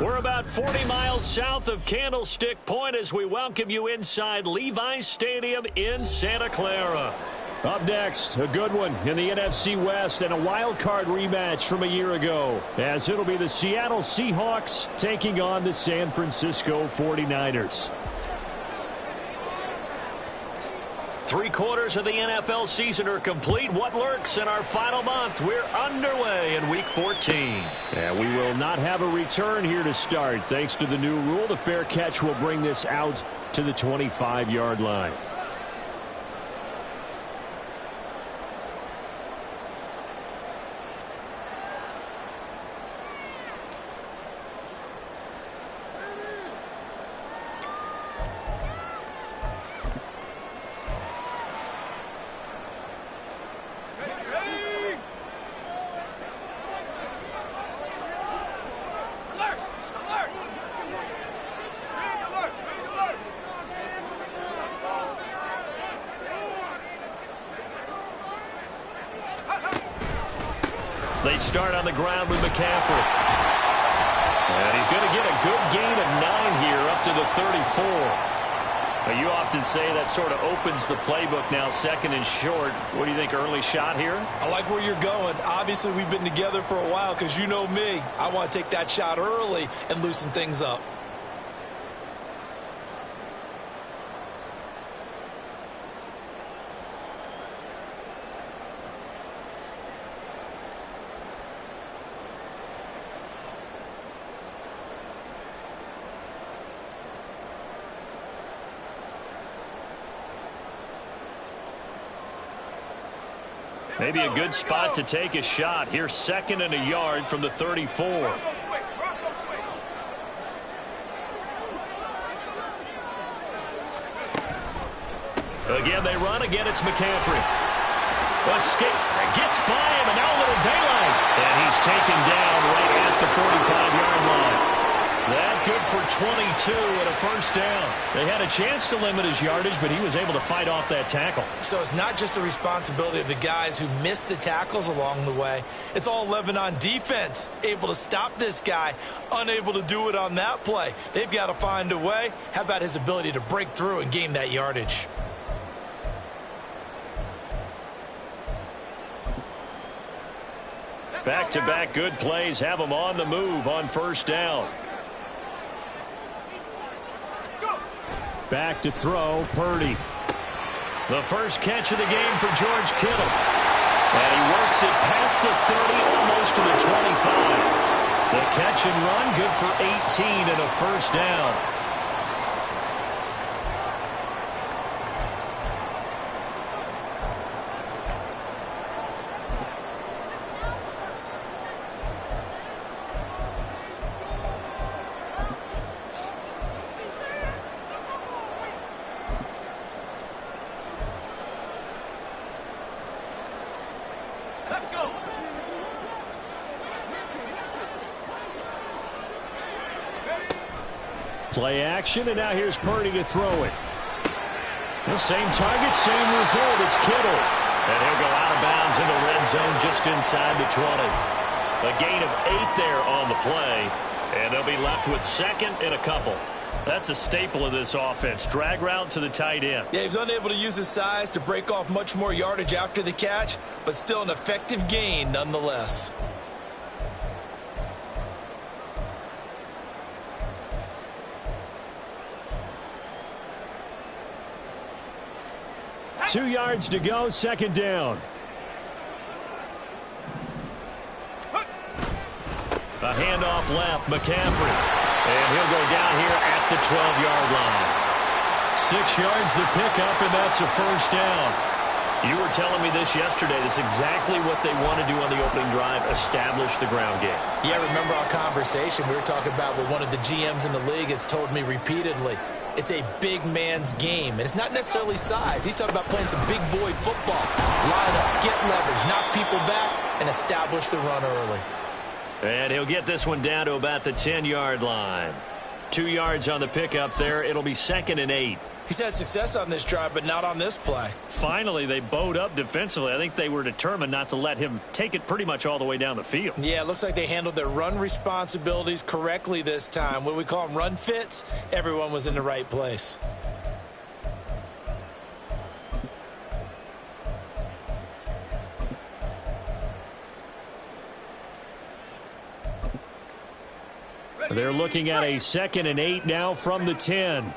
We're about 40 miles south of Candlestick Point as we welcome you inside Levi's Stadium in Santa Clara. Up next, a good one in the NFC West and a wild card rematch from a year ago, as it'll be the Seattle Seahawks taking on the San Francisco 49ers. 3/4 of the NFL season are complete. What lurks in our final month? We're underway in Week 14. And we will not have a return here to start. Thanks to the new rule, the fair catch will bring this out to the 25-yard line. They start on the ground with McCaffrey. And he's going to get a good gain of 9 here up to the 34. Now, you often say that sort of opens the playbook now, second and short. What do you think, early shot here? I like where you're going. Obviously, we've been together for a while because you know me. I want to take that shot early and loosen things up. Maybe a good spot to take a shot. Here's 2nd and a yard from the 34. Again, they run. Again, it's McCaffrey. Escape. Gets by him, and now a little daylight. And he's taken down right at the 45-yard line. That good for 22 and a first down. They had a chance to limit his yardage, but he was able to fight off that tackle. So it's not just the responsibility of the guys who missed the tackles along the way. It's all 11 on defense, able to stop this guy, unable to do it on that play. They've got to find a way. How about his ability to break through and gain that yardage? Back-to-back good plays have him on the move on first down. Back to throw, Purdy. The first catch of the game for George Kittle. And he works it past the 30, almost to the 25. The catch and run, good for 18 and a first down. Play action, and now here's Purdy to throw it. The same target, same result. It's Kittle. And he'll go out of bounds in the red zone just inside the 20. A gain of 8 there on the play, and they'll be left with 2nd and a couple. That's a staple of this offense. Drag route to the tight end. Yeah, he was unable to use his size to break off much more yardage after the catch, but still an effective gain nonetheless. Two yards to go, second down. A handoff left, McCaffrey. And he'll go down here at the 12-yard line. 6 yards the pickup, and that's a first down. You were telling me this yesterday. This is exactly what they want to do on the opening drive, establish the ground game. Yeah, remember our conversation. We were talking about what one of the GMs in the league has told me repeatedly. It's a big man's game, and it's not necessarily size. He's talking about playing some big boy football. Line up, get leverage, knock people back, and establish the run early. And he'll get this one down to about the 10-yard line. 2 yards on the pickup there. It'll be 2nd and 8. He's had success on this drive, but not on this play. Finally, they bowed up defensively. I think they were determined not to let him take it pretty much all the way down the field. Yeah, it looks like they handled their run responsibilities correctly this time. What we call them run fits, everyone was in the right place. They're looking at a 2nd and 8 now from the 10.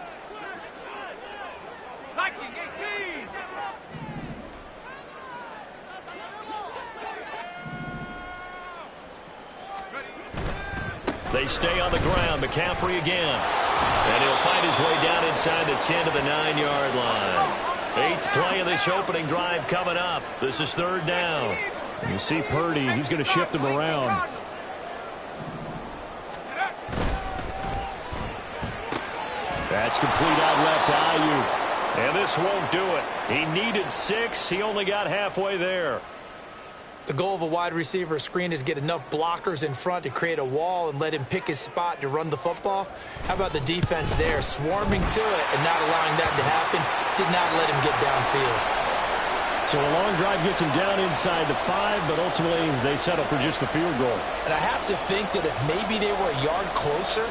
They stay on the ground. McCaffrey again. And he'll find his way down inside the 10 to the 9-yard line. 8th play of this opening drive coming up. This is 3rd down. And you see Purdy. He's going to shift him around. That's complete out left to Ayuk. And this won't do it. He needed 6. He only got halfway there. The goal of a wide receiver screen is get enough blockers in front to create a wall and let him pick his spot to run the football. How about the defense there, swarming to it and not allowing that to happen? Did not let him get downfield. So a long drive gets him down inside the 5, but ultimately they settle for just the field goal. And I have to think that if maybe they were a yard closer,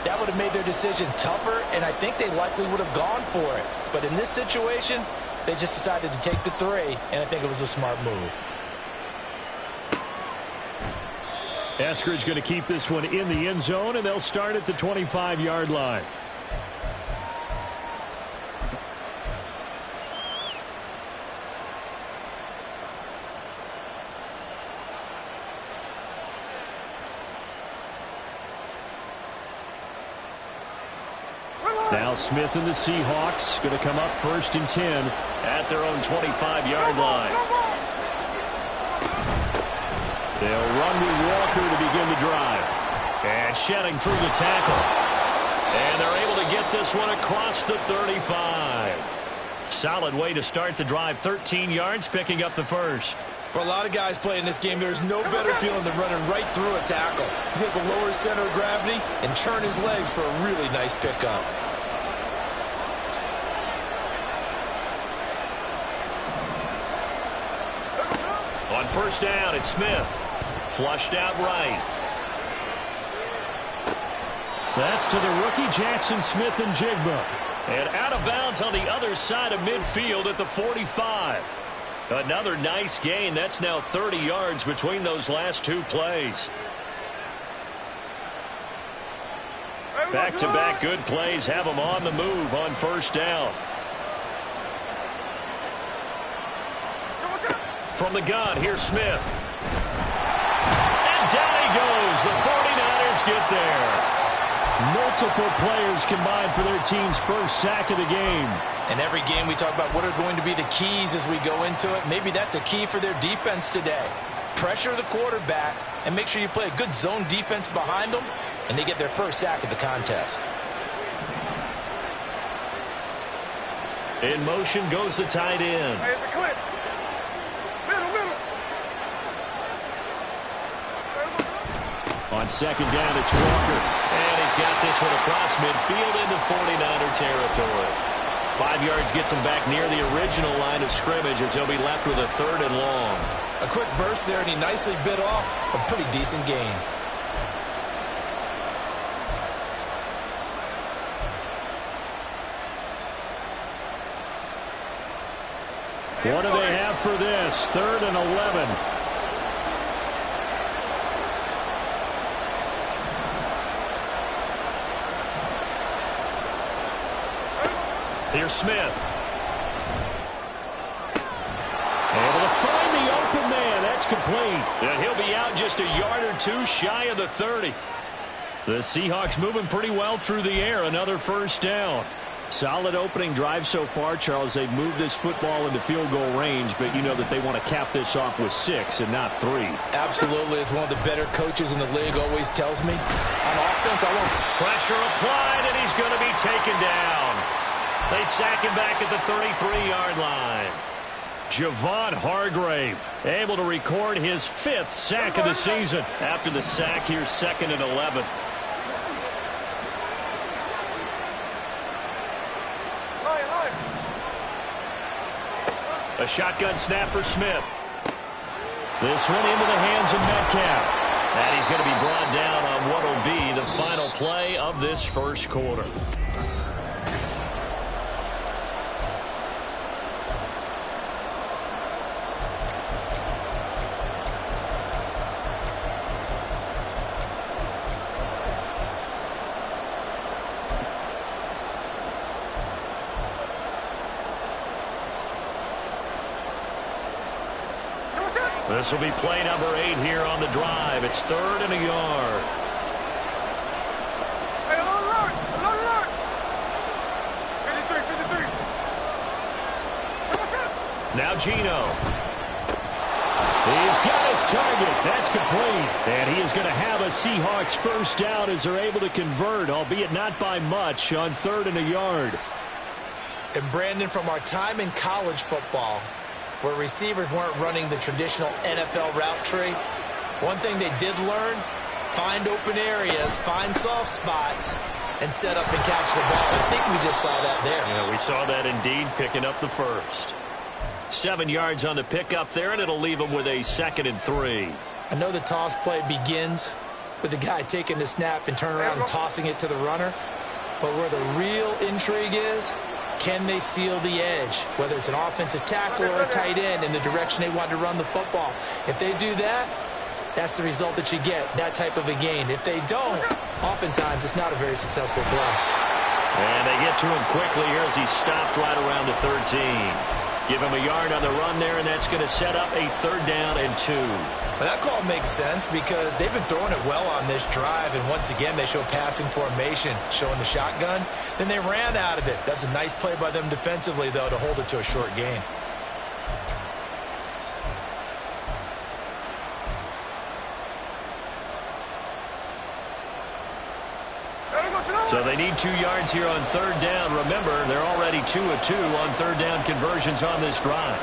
that would have made their decision tougher, and I think they likely would have gone for it. But in this situation, they just decided to take the 3, and I think it was a smart move. Eskridge going to keep this one in the end zone, and they'll start at the 25-yard line. Now Smith and the Seahawks going to come up 1st and 10 at their own 25-yard line. They'll run with Walker to begin the drive. And shedding through the tackle. And they're able to get this one across the 35. Solid way to start the drive. 13 yards, picking up the first. For a lot of guys playing this game, there's no better feeling than running right through a tackle. He's able to lower his center of gravity and churn his legs for a really nice pickup. On 1st down, it's Smith. Flushed out right. That's to the rookie, Jackson Smith-Njigba. And out of bounds on the other side of midfield at the 45. Another nice gain. That's now 30 yards between those last 2 plays. Back-to-back good plays have them on the move on 1st down. From the gun, here's Smith. And down he goes. The 49ers get there. Multiple players combined for their team's first sack of the game. And every game we talk about what are going to be the keys as we go into it. Maybe that's a key for their defense today. Pressure the quarterback and make sure you play a good zone defense behind them, and they get their first sack of the contest. In motion goes the tight end. Hey, it's a clip. Middle. On 2nd down, it's Walker. And he's got this one across midfield into 49er territory. 5 yards gets him back near the original line of scrimmage as he'll be left with a 3rd and long. A quick burst there, and he nicely bit off a pretty decent gain. What do they have for this? 3rd and 11. Here's Smith. Able to find the open man. That's complete. And he'll be out just a yard or 2 shy of the 30. The Seahawks moving pretty well through the air. Another 1st down. Solid opening drive so far, Charles. They've moved this football into field goal range, but you know that they want to cap this off with 6 and not 3. Absolutely. As one of the better coaches in the league always tells me, on offense, I want pressure applied, and he's going to be taken down. They sack him back at the 33-yard line. Javon Hargrave able to record his 5th sack of the season. After the sack, here's 2nd and 11. A shotgun snap for Smith. This one into the hands of Metcalf. And he's going to be brought down on what will be the final play of this first quarter. This will be play number 8 here on the drive. It's 3rd and a yard. Hey, alert! 53. Now Geno. He's got his target. That's complete. And he is going to have a Seahawks first down as they're able to convert, albeit not by much, on 3rd and a yard. And Brandon, from our time in college football, where receivers weren't running the traditional NFL route tree, one thing they did learn, find open areas, find soft spots, and set up and catch the ball. I think we just saw that there. Yeah, we saw that indeed, picking up the first. 7 yards on the pickup there, and it'll leave them with a 2nd and 3. I know the toss play begins with the guy taking the snap and turn around and tossing it to the runner, but where the real intrigue is, can they seal the edge, whether it's an offensive tackle or a tight end in the direction they want to run the football? If they do that, that's the result that you get, that type of a gain. If they don't, oftentimes it's not a very successful play. And they get to him quickly here as he stopped right around the 13. Give him a yard on the run there, and that's going to set up a 3rd down and 2. Well, that call makes sense because they've been throwing it well on this drive, and once again they show passing formation, showing the shotgun. Then they ran out of it. That's a nice play by them defensively, though, to hold it to a short gain. So they need 2 yards here on 3rd down. Remember, they're already 2 of 2 on 3rd down conversions on this drive.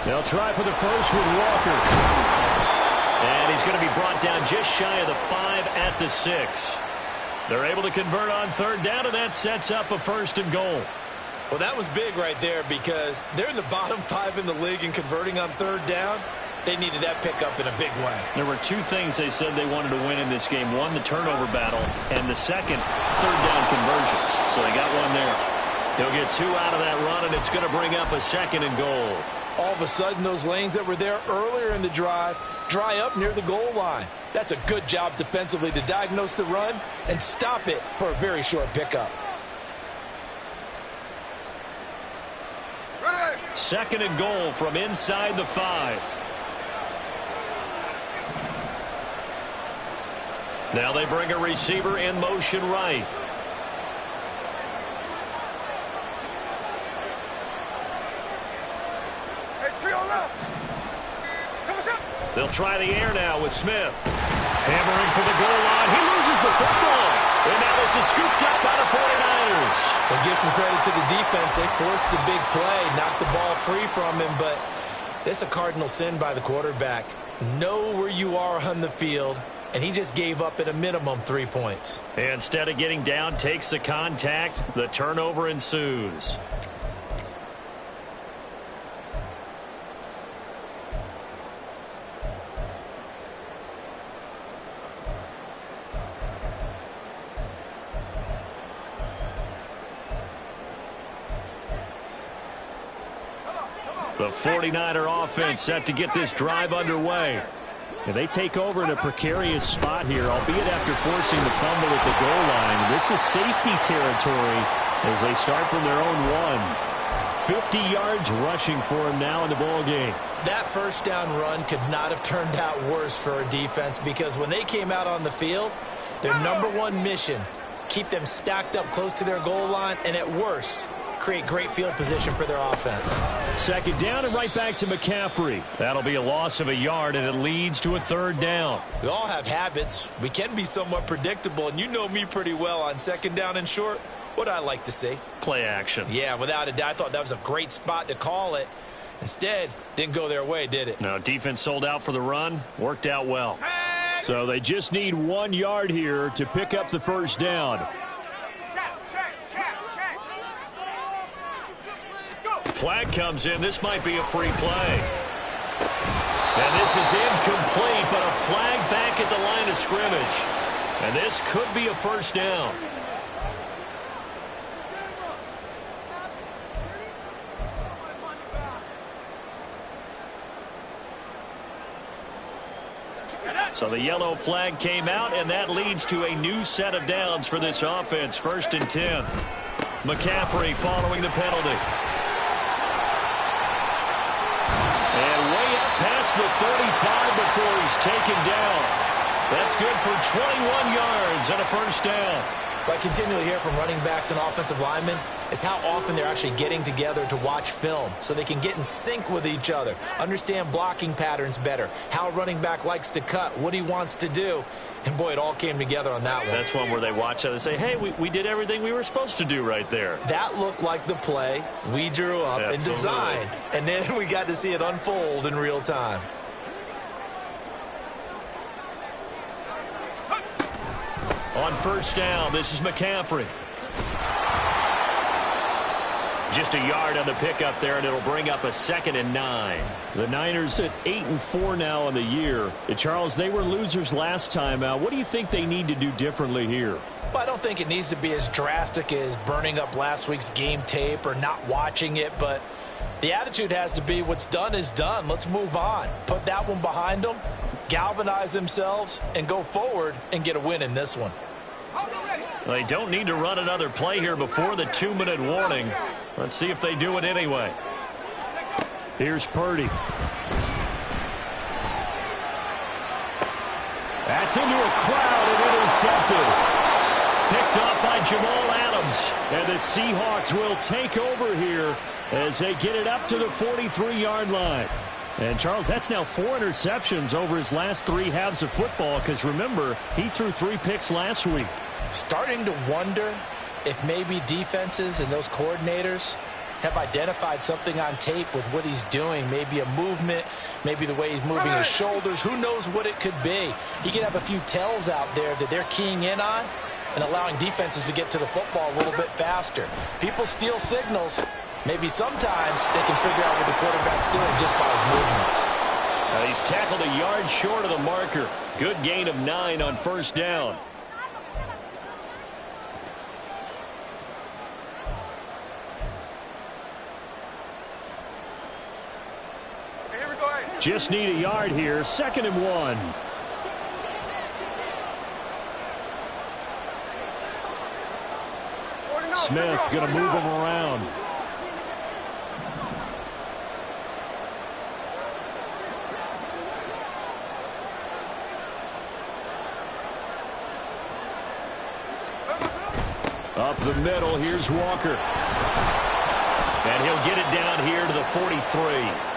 They'll try for the first with Walker. And he's going to be brought down just shy of the 5 at the 6. They're able to convert on 3rd down, and that sets up a 1st and goal. Well, that was big right there because they're in the bottom 5 in the league and converting on 3rd down. They needed that pickup in a big way. There were 2 things they said they wanted to win in this game. One, the turnover battle, and the second, 3rd down conversions. So they got one there. He'll get 2 out of that run, and it's going to bring up a 2nd and goal. All of a sudden, those lanes that were there earlier in the drive dry up near the goal line. That's a good job defensively to diagnose the run and stop it for a very short pickup. 2nd and goal from inside the 5. Now they bring a receiver in motion right. They'll try the air now with Smith. Hammering for the goal line. He loses the football. And now this is scooped up by the 49ers. We'll give some credit to the defense. They forced the big play, knocked the ball free from him, but it's a cardinal sin by the quarterback. Know where you are on the field, and he just gave up at a minimum 3 points. Instead of getting down, takes the contact. The turnover ensues. The 49er offense set to get this drive underway. And they take over in a precarious spot here, albeit after forcing the fumble at the goal line. This is safety territory as they start from their own 1. 50 yards rushing for him now in the ball game. That first down run could not have turned out worse for a defense because when they came out on the field, their #1 mission, keep them stacked up close to their goal line, and at worst, create great field position for their offense. 2nd down and right back to McCaffrey. That'll be a loss of a yard, and it leads to a 3rd down. We all have habits. We can be somewhat predictable, and you know me pretty well on 2nd down and short. What I like to see. Play action. Yeah, without a doubt. I thought that was a great spot to call it. Instead, didn't go their way, did it? No, defense sold out for the run. Worked out well. So they just need 1 yard here to pick up the first down. flag comes in. This might be a free play. And this is incomplete, but a flag back at the line of scrimmage. And this could be a first down. So the yellow flag came out, and that leads to a new set of downs for this offense. 1st and 10. McCaffrey following the penalty. And way up past the 35 before he's taken down. That's good for 21 yards and a first down. What I continually hear from running backs and offensive linemen is how often they're actually getting together to watch film so they can get in sync with each other, understand blocking patterns better, how a running back likes to cut, what he wants to do. And, boy, it all came together on that one. That's one where they watch it and say, hey, we did everything we were supposed to do right there. That looked like the play we drew up and designed. And then we got to see it unfold in real time. On first down, this is McCaffrey. Just a yard on the pickup there, and it'll bring up a 2nd and 9. The Niners at 8-4 now on the year. Charles, they were losers last time out. What do you think they need to do differently here? Well, I don't think it needs to be as drastic as burning up last week's game tape or not watching it, but the attitude has to be what's done is done. Let's move on. Put that one behind them, galvanize themselves, and go forward and get a win in this one. They don't need to run another play here before the 2-minute warning. Let's see if they do it anyway. Here's Purdy. That's into a crowd and intercepted. Picked off by Jamal Adams. And the Seahawks will take over here as they get it up to the 43-yard line. And, Charles, that's now 4 interceptions over his last 3 halves of football because, remember, he threw 3 picks last week. Starting to wonder if maybe defenses and those coordinators have identified something on tape with what he's doing. Maybe a movement, maybe the way he's moving his shoulders. Who knows what it could be? He could have a few tells out there that they're keying in on and allowing defenses to get to the football a little bit faster. People steal signals. Maybe sometimes they can figure out what the quarterback's doing just by his movements. He's tackled a yard short of the marker. Good gain of 9 on first down. Just need a yard here. 2nd and 1. Smith going to move him around. Up the middle, here's Walker. And he'll get it down here to the 43.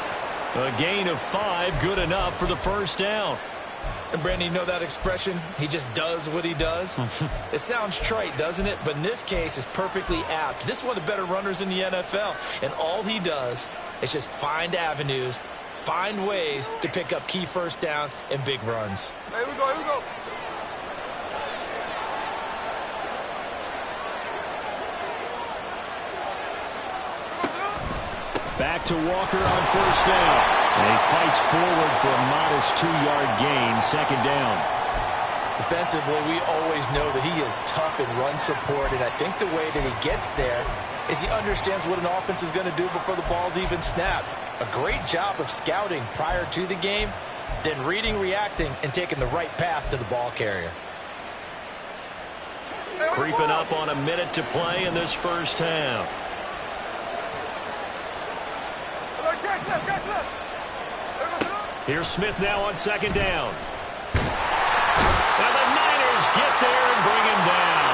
A gain of 5, good enough for the first down. And, Brandon, you know that expression? He just does what he does? It sounds trite, doesn't it? But in this case, it's perfectly apt. This is one of the better runners in the NFL. And all he does is just find avenues, find ways to pick up key first downs and big runs. Here we go, here we go. Back to Walker on first down. And he fights forward for a modest 2-yard gain, 2nd down. Defensively, we always know that he is tough in run support, and I think the way that he gets there is he understands what an offense is going to do before the ball's even snapped. A great job of scouting prior to the game, then reading, reacting, and taking the right path to the ball carrier. Creeping up on a minute to play in this first half. Here's Smith now on 2nd down. And the Niners get there and bring him down.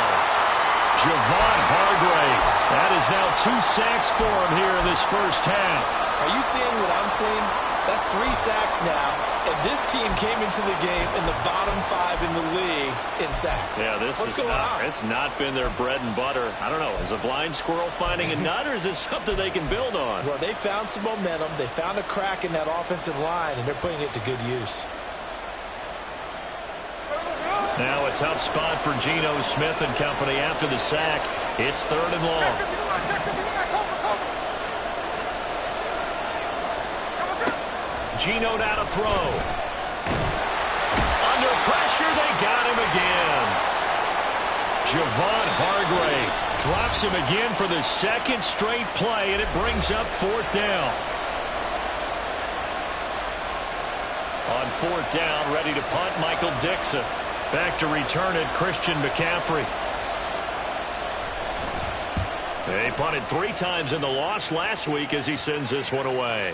Javon Hargrave. That is now 2 sacks for him here in this first half. Are you seeing what I'm seeing? That's 3 sacks now. And this team came into the game in the bottom 5 in the league in sacks. Yeah, What's going on? It's not been their bread and butter. I don't know. Is a blind squirrel finding a nut, or is this something they can build on? Well, they found some momentum. They found a crack in that offensive line, and they're putting it to good use. Now a tough spot for Geno Smith and company after the sack. It's 3rd and long. Geno now to throw. Under pressure, they got him again. Javon Hargrave drops him again for the second straight play, and it brings up 4th down. On 4th down, ready to punt, Michael Dickson. Back to return it, Christian McCaffrey. They punted 3 times in the loss last week as he sends this one away.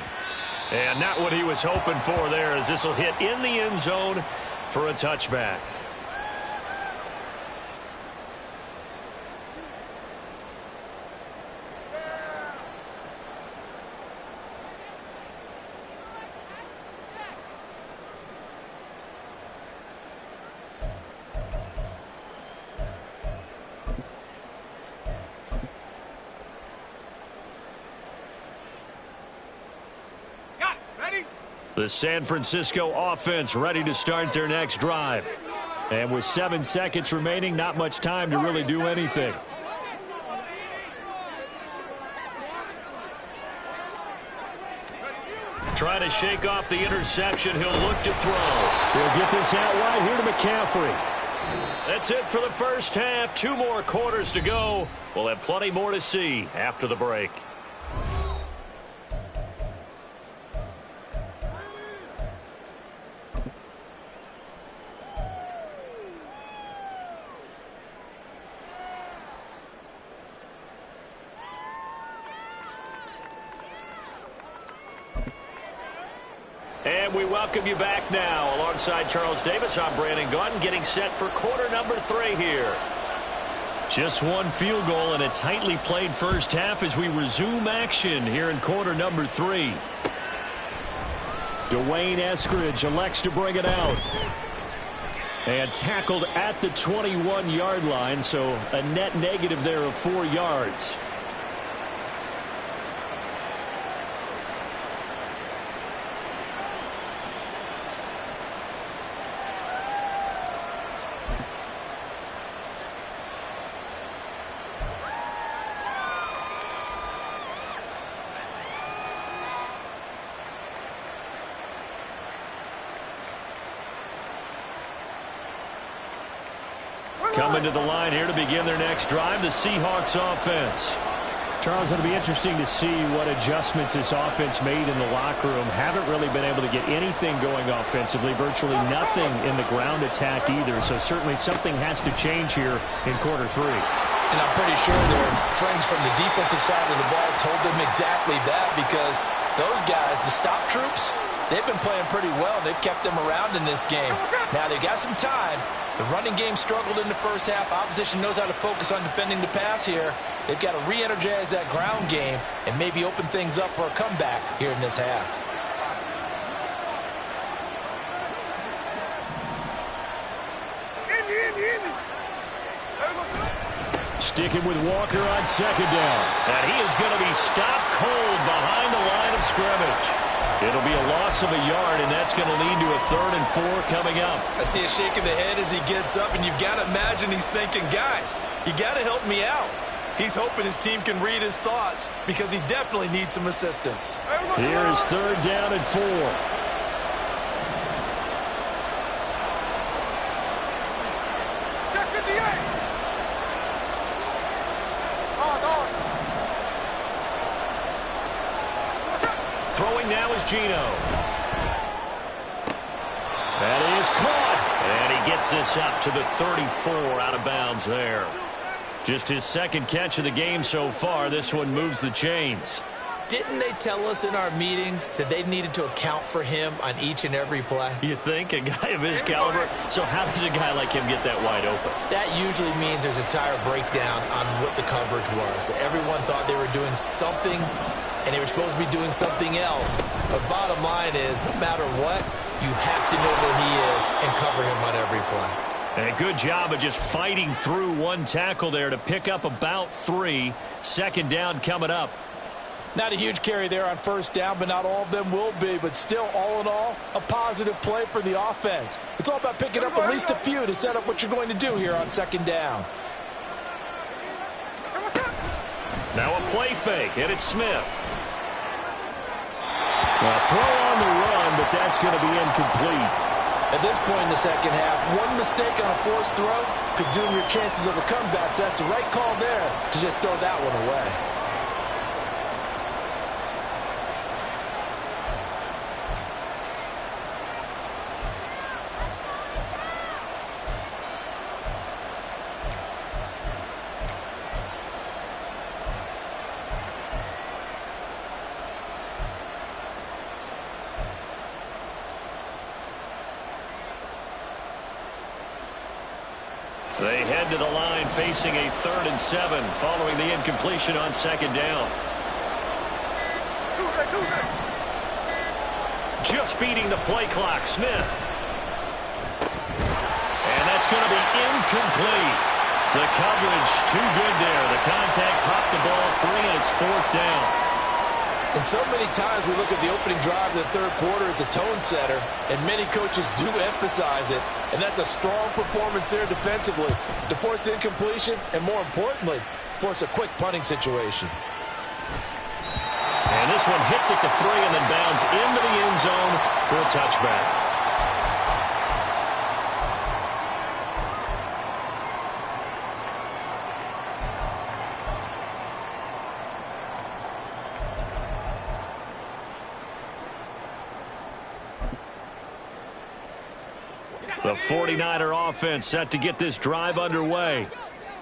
And not what he was hoping for there, as this will hit in the end zone for a touchback. The San Francisco offense ready to start their next drive. And with 7 seconds remaining, not much time to really do anything. Trying to shake off the interception. He'll look to throw. He'll get this out wide here to McCaffrey. That's it for the first half. 2 more quarters to go. We'll have plenty more to see after the break. And we welcome you back now. Alongside Charles Davis, I'm Brandon Gaudin, getting set for quarter number 3 here. Just 1 field goal in a tightly played first half as we resume action here in quarter number 3. Dwayne Eskridge elects to bring it out. And tackled at the 21-yard line, so a net negative there of 4 yards. Coming to the line here to begin their next drive, the Seahawks offense. Charles, it'll be interesting to see what adjustments this offense made in the locker room. Haven't really been able to get anything going offensively, virtually nothing in the ground attack either. So certainly something has to change here in quarter 3. And I'm pretty sure their friends from the defensive side of the ball told them exactly that, because those guys, the stop troops, they've been playing pretty well. They've kept them around in this game. Now they've got some time. The running game struggled in the first half. Opposition knows how to focus on defending the pass here. They've got to re-energize that ground game and maybe open things up for a comeback here in this half. Sticking with Walker on 2nd down. And he is going to be stopped cold behind the line of scrimmage. It'll be a loss of a yard, and that's going to lead to a 3rd and 4 coming up. I see a shake of the head as he gets up, and you've got to imagine he's thinking, guys, you got to help me out. He's hoping his team can read his thoughts because he definitely needs some assistance. Here is 3rd down and 4. Check 58. Throwing now is Geno. That is caught. And he gets this up to the 34, out of bounds there. Just his 2nd catch of the game so far. This one moves the chains. Didn't they tell us in our meetings that they needed to account for him on each and every play? You think? A guy of his caliber? So how does a guy like him get that wide open? That usually means there's a tire breakdown on what the coverage was. Everyone thought they were doing something, and they were supposed to be doing something else. But bottom line is, no matter what, you have to know where he is and cover him on every play. And a good job of just fighting through 1 tackle there to pick up about 3. 2nd down coming up. Not a huge carry there on 1st down, but not all of them will be. But still, all in all, a positive play for the offense. It's all about picking up at least a few to set up what you're going to do here on 2nd down. Now a play fake, and it's Smith. Well, throw on the run, but that's going to be incomplete. At this point in the second half, one mistake on a forced throw could doom your chances of a comeback, so that's the right call there to just throw that one away. They head to the line facing a 3rd and 7 following the incompletion on 2nd down. Just beating the play clock, Smith. And that's going to be incomplete. The coverage too good there. The contact popped the ball free, and it's 4th down. And so many times we look at the opening drive of the third quarter as a tone setter, and many coaches do emphasize it, and that's a strong performance there defensively to force incompletion and, more importantly, force a quick punting situation. And this one hits at the 3 and then bounds into the end zone for a touchback. The 49er offense set to get this drive underway.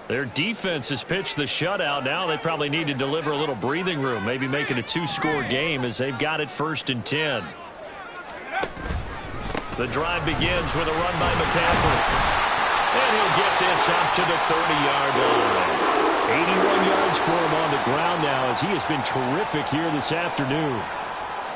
Their defense has pitched the shutout. Now they probably need to deliver a little breathing room, maybe make it a 2-score game as they've got it 1st and 10. The drive begins with a run by McCaffrey. And he'll get this up to the 30-yard line. 81 yards for him on the ground now as he has been terrific here this afternoon.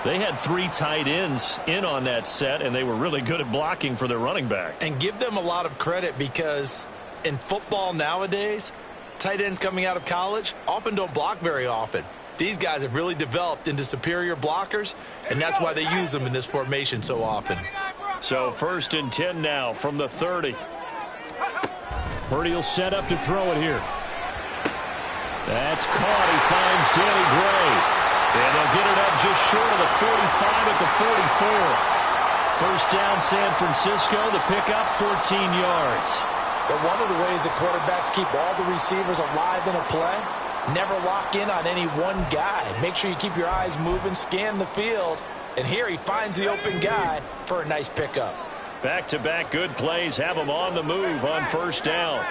They had 3 tight ends in on that set, and they were really good at blocking for their running back. And give them a lot of credit because in football nowadays, tight ends coming out of college often don't block very often. These guys have really developed into superior blockers, and that's why they use them in this formation so often. So 1st and 10 now from the 30. Purdy will set up to throw it here. That's caught. He finds Danny Gray. And they'll get it up just short of the 45 at the 44. 1st down San Francisco. The pickup, 14 yards. But one of the ways that quarterbacks keep all the receivers alive in a play, never lock in on any one guy. Make sure you keep your eyes moving, scan the field. And here he finds the open guy for a nice pickup. Back-to-back good plays have him on the move on 1st down.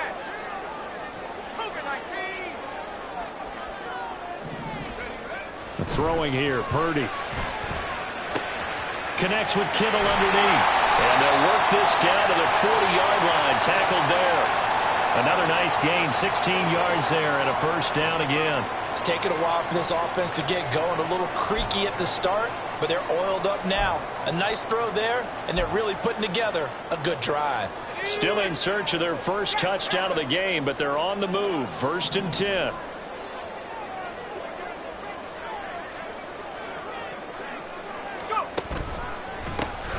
Throwing here, Purdy. Connects with Kittle underneath. And they'll work this down to the 40-yard line. Tackled there. Another nice gain, 16 yards there, and a 1st down again. It's taken a while for this offense to get going. A little creaky at the start, but they're oiled up now. A nice throw there, and they're really putting together a good drive. Still in search of their 1st touchdown of the game, but they're on the move. 1st and 10.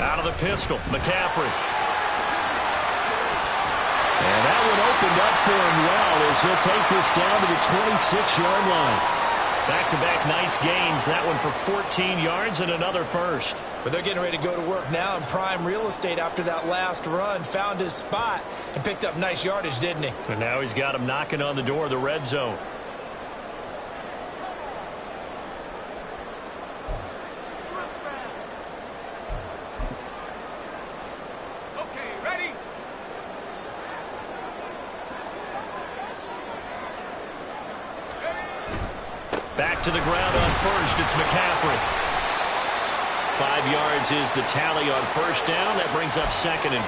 Out of the pistol, McCaffrey. And that one opened up for him well as he'll take this down to the 26-yard line. Back-to-back nice gains. That one for 14 yards and another 1st. But they're getting ready to go to work now in prime real estate after that last run. Found his spot and picked up nice yardage, didn't he? And now he's got him knocking on the door of the red zone. Back to the ground on 1st. It's McCaffrey. 5 yards is the tally on 1st down. That brings up 2nd and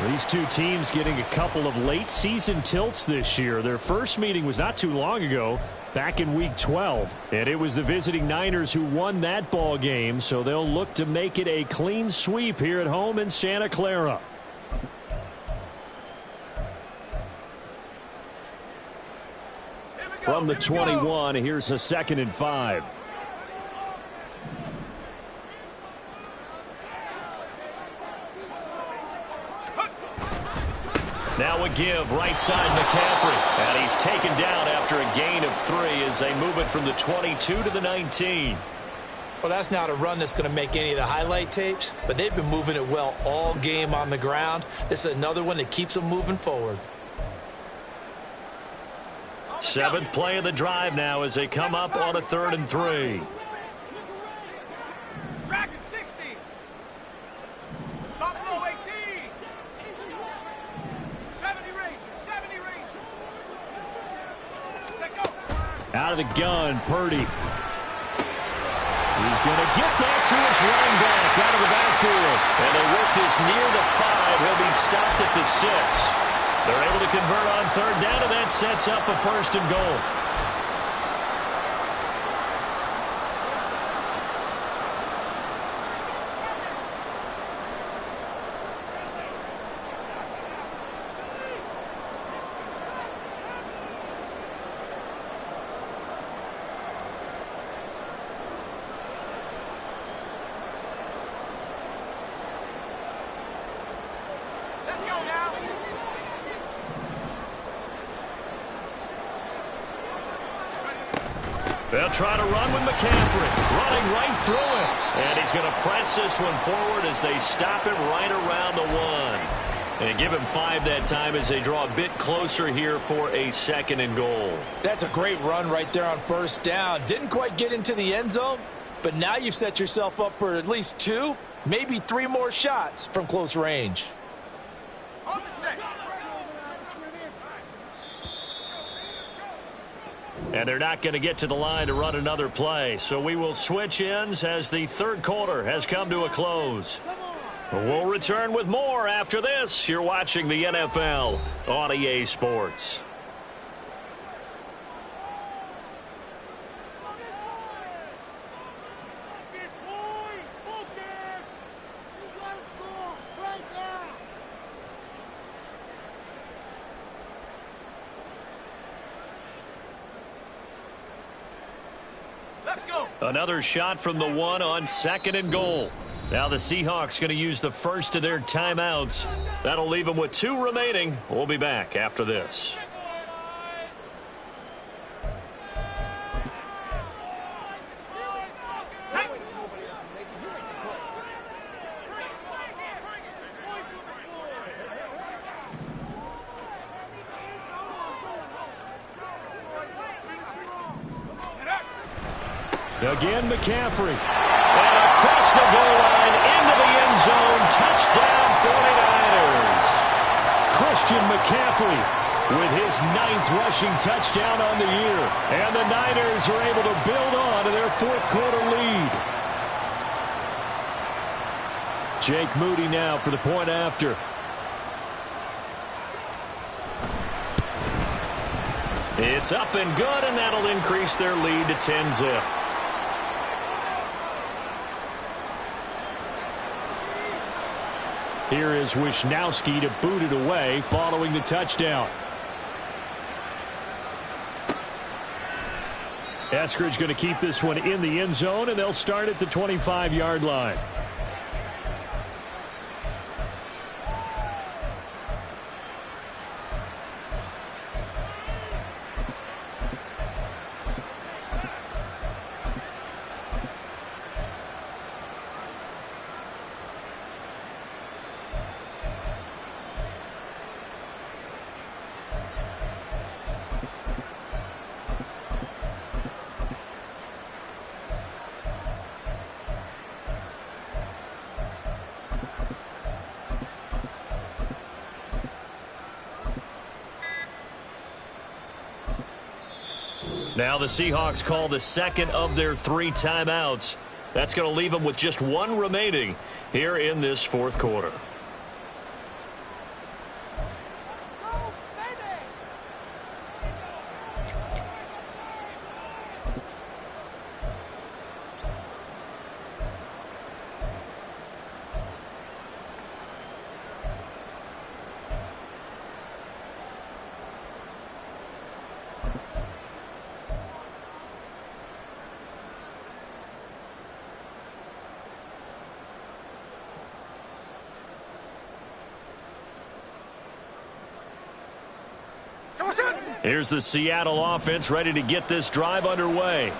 5. These two teams getting a couple of late season tilts this year. Their first meeting was not too long ago, back in week 12. And it was the visiting Niners who won that ball game, so they'll look to make it a clean sweep here at home in Santa Clara. From the 21, here's a 2nd and 5. Now a give, right side McCaffrey. And he's taken down after a gain of 3 as they move it from the 22 to the 19. Well, that's not a run that's going to make any of the highlight tapes, but they've been moving it well all game on the ground. This is another one that keeps them moving forward. Seventh play of the drive now as they come up on a 3rd and 3. Dragon 60. Buffalo 18. 70 Rangers. 70 Rangers. Take over. Out of the gun, Purdy. He's going to get that to his running back out of the backfield. And they work this near the 5. He'll be stopped at the 6. They're able to convert on 3rd down, and that sets up a 1st and goal. Let's go now. They'll try to run with McCaffrey, running right through him. And he's going to press this one forward as they stop it right around the 1. And give him 5 that time as they draw a bit closer here for a 2nd and goal. That's a great run right there on 1st down. Didn't quite get into the end zone, but now you've set yourself up for at least 2, maybe 3 more shots from close range. On the set. And they're not going to get to the line to run another play. So we will switch ends as the 3rd quarter has come to a close. We'll return with more after this. You're watching the NFL on EA Sports. Focus, boys. Focus. You got to score right now. Let's go. Another shot from the 1 on 2nd and goal. Now the Seahawks going to use the first of their timeouts. That'll leave them with 2 remaining. We'll be back after this. Again, McCaffrey. And across the goal line into the end zone. Touchdown, 49ers. Christian McCaffrey with his 9th rushing touchdown on the year. And the Niners are able to build on to their 4th quarter lead. Jake Moody now for the point after. It's up and good, and that'll increase their lead to 10-zip. Here is Wisnowski to boot it away following the touchdown. Eskridge going to keep this one in the end zone, and they'll start at the 25-yard line. Now the Seahawks call the 2nd of their 3 timeouts. That's going to leave them with just 1 remaining here in this 4th quarter. Here's the Seattle offense ready to get this drive underway.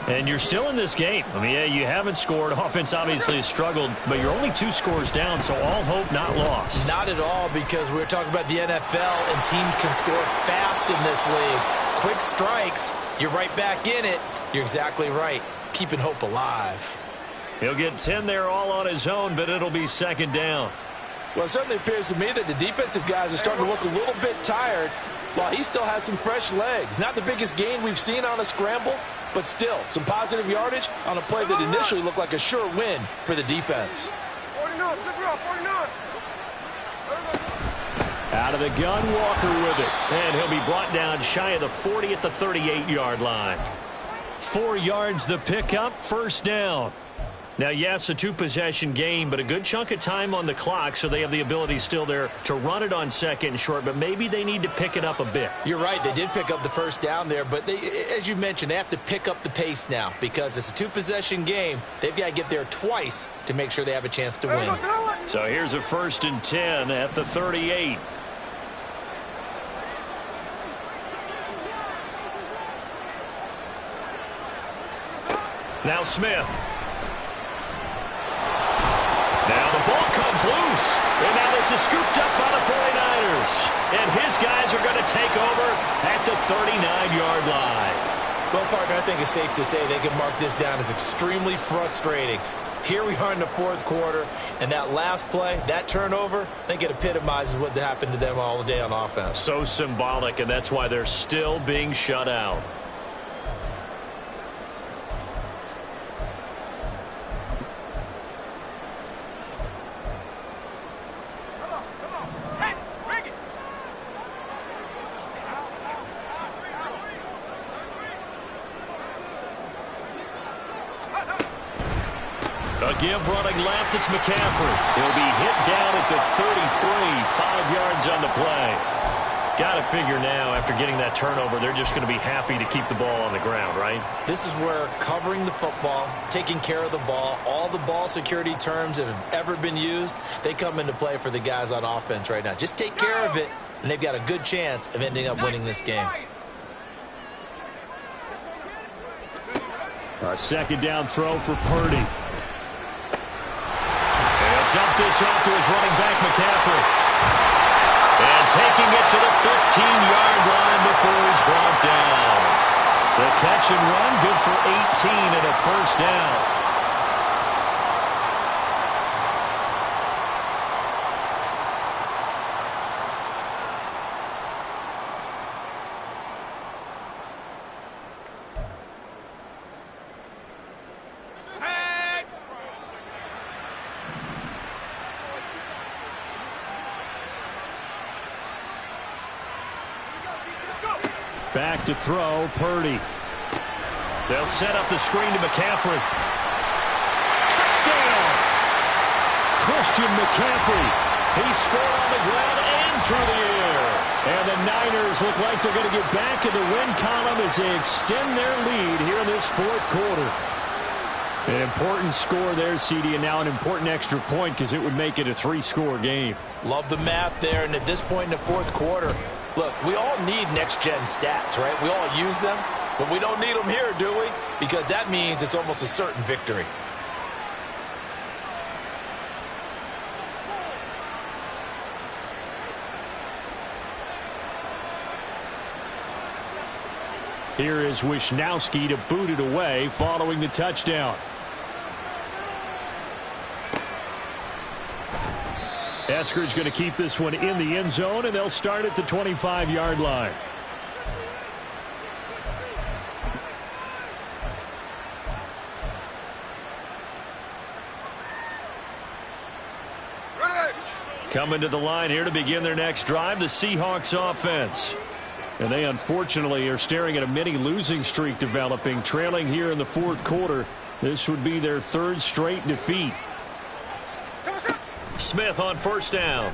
And you're still in this game. I mean, yeah, you haven't scored. Offense obviously has struggled, but you're only 2 scores down, so all hope not lost. Not at all, because we're talking about the NFL, and teams can score fast in this league. Quick strikes, you're right back in it. You're exactly right. Keeping hope alive. He'll get 10 there all on his own, but it'll be second down. Well, it certainly appears to me that the defensive guys are starting to look a little bit tired while he still has some fresh legs. Not the biggest gain we've seen on a scramble, but still some positive yardage on a play that initially looked like a sure win for the defense. 49, good 49. Out of the gun, Walker with it. And he'll be brought down shy of the 40 at the 38-yard line. 4 yards the pickup, first down. Now, yes, a 2-possession game, but a good chunk of time on the clock, so they have the ability still there to run it on second and short, but maybe they need to pick it up a bit. You're right. They did pick up the first down there, but they, as you mentioned, they have to pick up the pace now because it's a 2-possession game. They've got to get there twice to make sure they have a chance to win. So here's a 1st and 10 at the 38. Now Smith. Now the ball comes loose. And now this is scooped up by the 49ers. And his guys are going to take over at the 39-yard line. Well, partner, I think it's safe to say they can mark this down as extremely frustrating. Here we are in the 4th quarter, and that last play, that turnover, I think it epitomizes what happened to them all day on offense. So symbolic, and that's why they're still being shut out. A give running left, it's McCaffrey. He'll be hit down at the 33, 5 yards on the play. Got to figure now, after getting that turnover, they're just going to be happy to keep the ball on the ground, right? This is where covering the football, taking care of the ball, all the ball security terms that have ever been used, they come into play for the guys on offense right now. Just take care of it, and they've got a good chance of ending up winning this game. A second down throw for Purdy. Dump this off to his running back, McCaffrey. And taking it to the 15-yard line before he's brought down. The catch and run, good for 18 and a first down. Back to throw, Purdy. They'll set up the screen to McCaffrey. Touchdown! Christian McCaffrey. He scored on the ground and through the air. And the Niners look like they're going to get back in the win column as they extend their lead here in this 4th quarter. An important score there, CD, and now an important extra point because it would make it a 3-score game. Love the math there, and at this point in the 4th quarter, look, we all need next-gen stats, right? We all use them, but we don't need them here, do we? Because that means it's almost a certain victory. Here is Wisnowski to boot it away following the touchdown. Eskridge going to keep this one in the end zone, and they'll start at the 25-yard line. Coming to the line here to begin their next drive, the Seahawks offense. And they unfortunately are staring at a mini losing streak developing, trailing here in the 4th quarter. This would be their 3rd straight defeat. Smith on first down.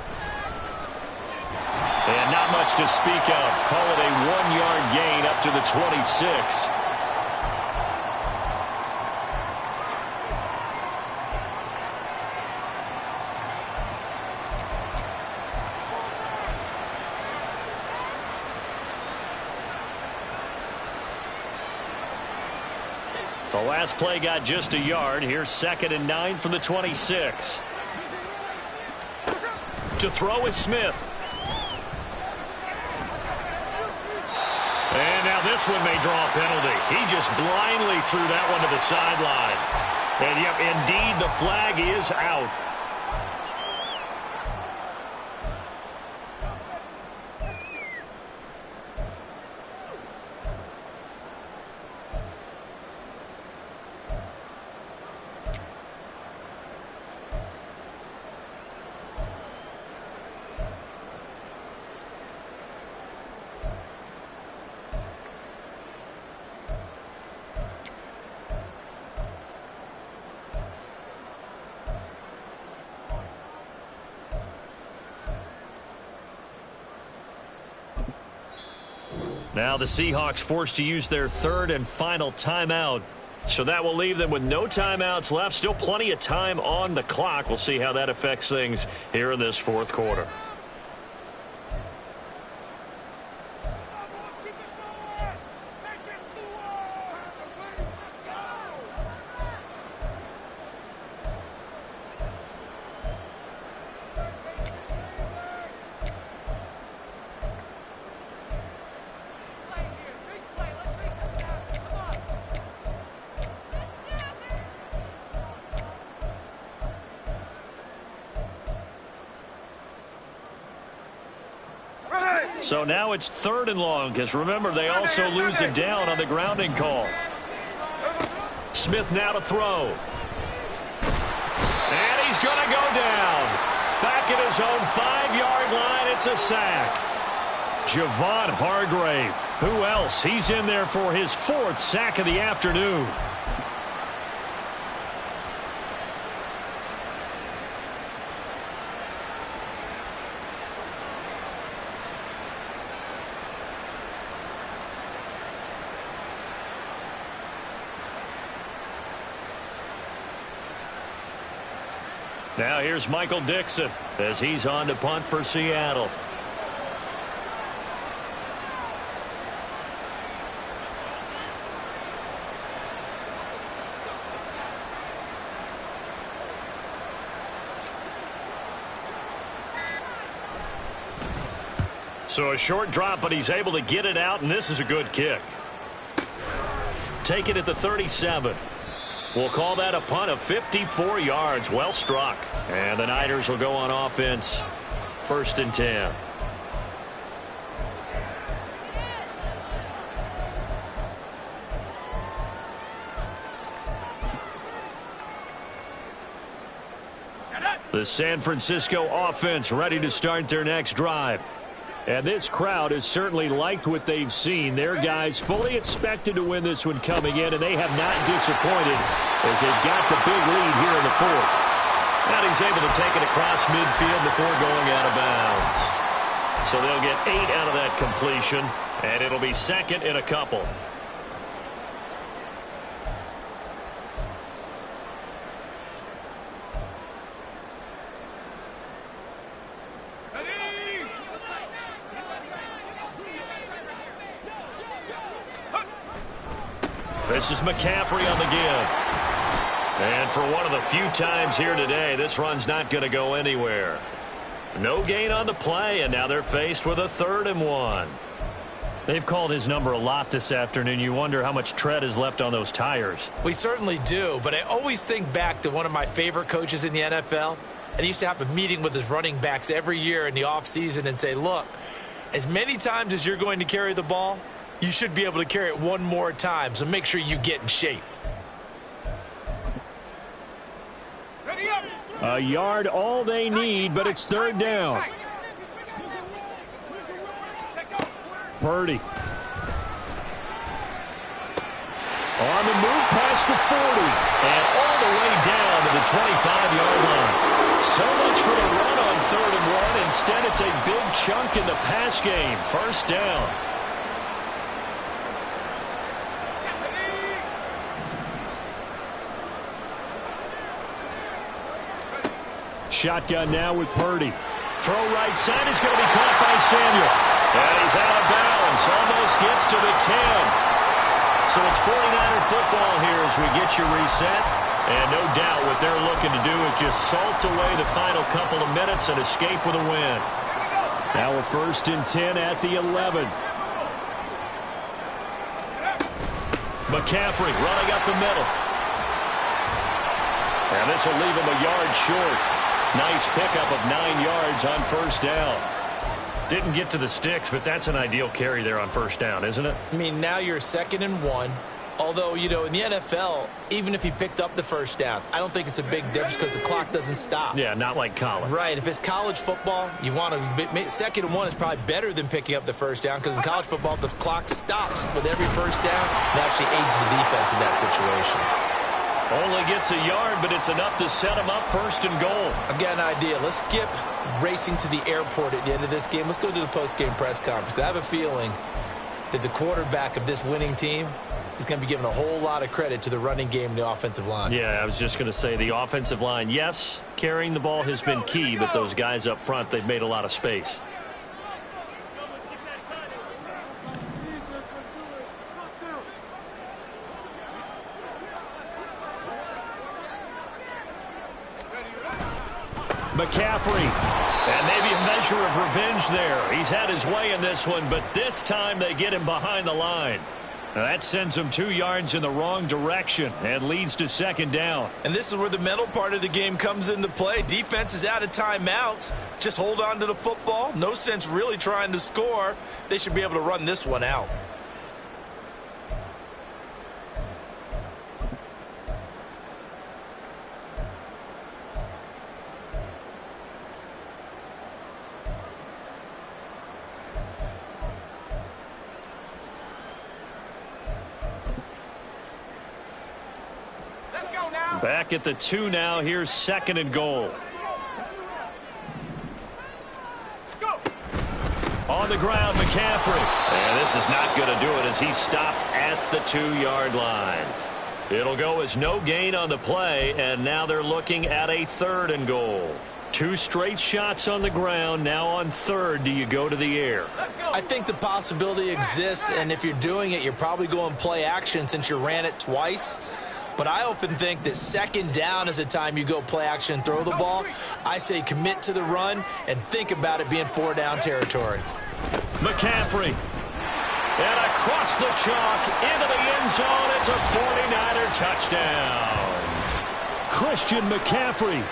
And not much to speak of. Call it a 1-yard gain up to the 26. The last play got just a yard. Here's 2nd and 9 from the 26. To throw is Smith. And now this one may draw a penalty. He just blindly threw that one to the sideline. And, yep, indeed, the flag is out. Now the Seahawks forced to use their 3rd and final timeout. So that will leave them with no timeouts left. Still plenty of time on the clock. We'll see how that affects things here in this 4th quarter. So now it's 3rd and long, because remember, they also lose it down on the grounding call. Smith now to throw. And he's going to go down. Back at his own 5-yard line, it's a sack. Javon Hargrave. Who else? He's in there for his 4th sack of the afternoon. Now here's Michael Dixon as he's on to punt for Seattle. So a short drop, but he's able to get it out, and this is a good kick. Take it at the 37. We'll call that a punt of 54 yards. Well struck. And the Niners will go on offense. 1st and 10. The San Francisco offense ready to start their next drive. And this crowd has certainly liked what they've seen. Their guys fully expected to win this one coming in, and they have not disappointed as they've got the big lead here in the 4th. And he's able to take it across midfield before going out of bounds. So they'll get 8 out of that completion, and it'll be 2nd and a couple. This is McCaffrey on the give. And for one of the few times here today, this run's not going to go anywhere. No gain on the play, and now they're faced with a 3rd and 1. They've called his number a lot this afternoon. You wonder how much tread is left on those tires. We certainly do, but I always think back to one of my favorite coaches in the NFL. And he used to have a meeting with his running backs every year in the offseason and say, look, as many times as you're going to carry the ball, you should be able to carry it one more time, so make sure you get in shape. A yard all they need, but it's 3rd down. Purdy. On the move past the 40. And all the way down to the 25-yard line. So much for the run on 3rd and 1. Instead, it's a big chunk in the pass game. 1st down. Shotgun now with Purdy. Throw right side is going to be caught by Samuel. And he's out of bounds. Almost gets to the 10. So So it's 49er football here as we get you reset. And no doubt what they're looking to do is just salt away the final couple of minutes and escape with a win. Now a 1st and 10 at the 11. McCaffrey running up the middle. And this will leave him a yard short. Nice pickup of 9 yards on 1st down. Didn't get to the sticks, but that's an ideal carry there on 1st down, isn't it? I mean, now you're 2nd and 1. Although, you know, in the NFL, even if he picked up the 1st down, I don't think it's a big difference because the clock doesn't stop. Yeah, not like college. Right. If it's college football, you want to 2nd and 1 is probably better than picking up the 1st down because in college football, the clock stops with every 1st down. It actually aids the defense in that situation. Only gets a yard, but it's enough to set him up 1st and goal. I've got an idea. Let's skip racing to the airport at the end of this game. Let's go to the post-game press conference. I have a feeling that the quarterback of this winning team is going to be given a whole lot of credit to the running game and the offensive line. Yeah, I was just going to say the offensive line, yes, carrying the ball has been key, but those guys up front, they've made a lot of space. McCaffrey, and maybe a measure of revenge there. He's had his way in this one, but this time they get him behind the line. Now that sends him 2 yards in the wrong direction and leads to 2nd down. And this is where the mental part of the game comes into play. Defense is out of timeouts. Just hold on to the football. No sense really trying to score. They should be able to run this one out. Back at the 2 now. Here's 2nd and goal. On the ground, McCaffrey. And this is not going to do it as he's stopped at the 2-yard line. It'll go as no gain on the play, and now they're looking at a 3rd and goal. 2 straight shots on the ground. Now on 3rd, do you go to the air? I think the possibility exists, and if you're doing it, you're probably going play action since you ran it twice. But I often think that 2nd down is a time you go play action and throw the ball. I say commit to the run and think about it being 4-down territory. McCaffrey. And across the chalk into the end zone. It's a 49er touchdown. Christian McCaffrey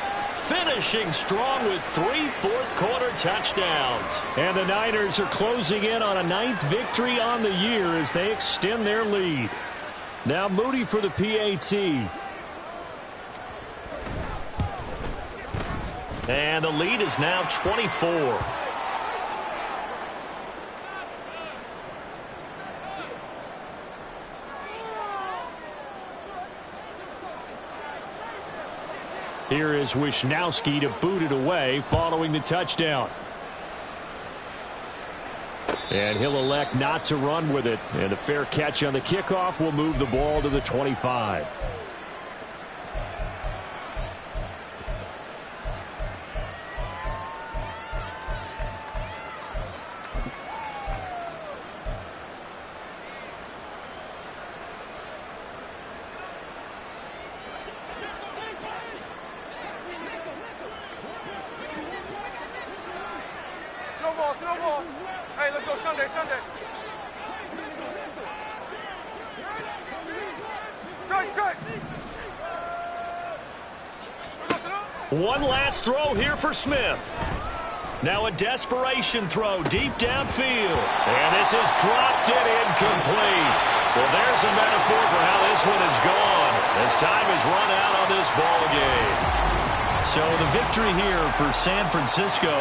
finishing strong with 3 fourth-quarter touchdowns. And the Niners are closing in on a 9th victory on the year as they extend their lead. Now Moody for the PAT. And the lead is now 24. Here is Wisnowski to boot it away following the touchdown. And he'll elect not to run with it. And a fair catch on the kickoff will move the ball to the 25. Snowball. Hey, let's go Sunday. Strike. One last throw here for Smith. Now a desperation throw deep downfield. And this is dropped and incomplete. Well, there's a metaphor for how this one is gone as time is run out on this ball game. So the victory here for San Francisco.